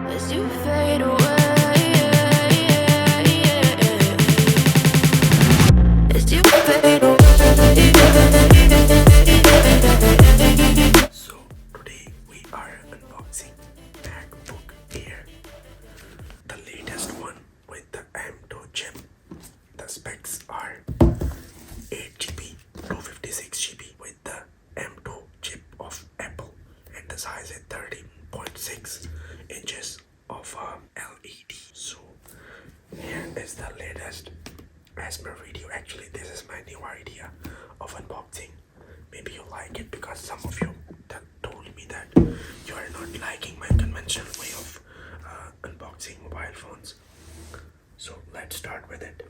as you fade away. As you fade away. So today we are unboxing MacBook Air, the latest one with the M2 chip. The specs are 8GB, 256GB with the M2 chip of Apple, and the size is 13.6 inches of LED. So here is the latest as per video. Actually, this is my new idea of unboxing. Maybe you like it because some of you that told me that you are not liking my conventional way of unboxing mobile phones. So let's start with it.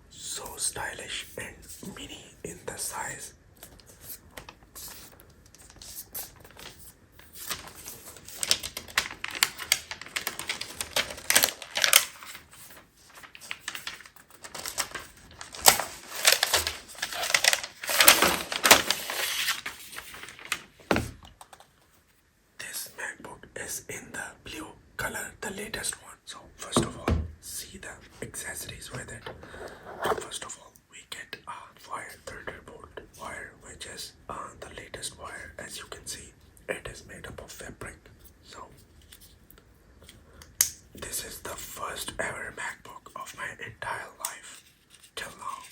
So stylish and mini in the size. This MacBook is in the blue color, the latest one. So first of all, see the accessories with it. First of all, we get a wire, Thunderbolt wire, which is the latest wire. As you can see, it is made up of fabric. So this is the first ever MacBook of my entire life till now.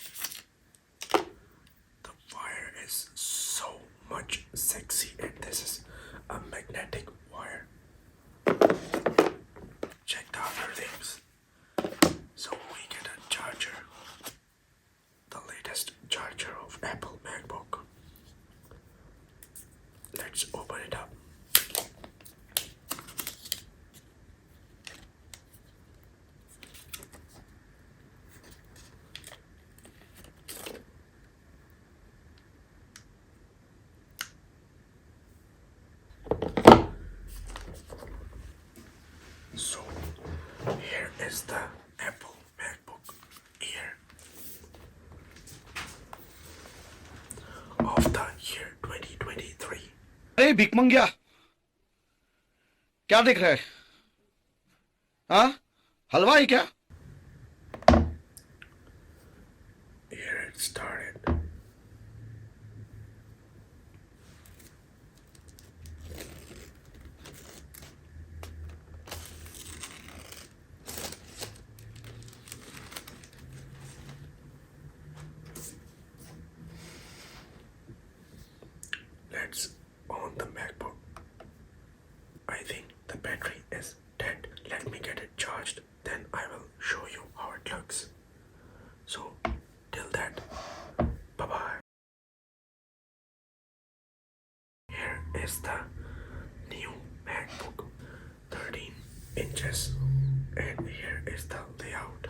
The wire is so much sexy, and this is a magnetic wire. Check the other things. So we get a charger, the latest charger of Apple MacBook. Let's open it up. So here is the Apple MacBook Air of the year 2023. अरे भिख मंगिया क्या देख रहे हैं? हाँ, हलवाई क्या? Here it started. Let's on the MacBook. I think the battery is dead. Let me get it charged, then I will show you how it looks. So till that, bye bye. Here is the new MacBook, 13 inches, and here is the layout.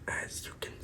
As you can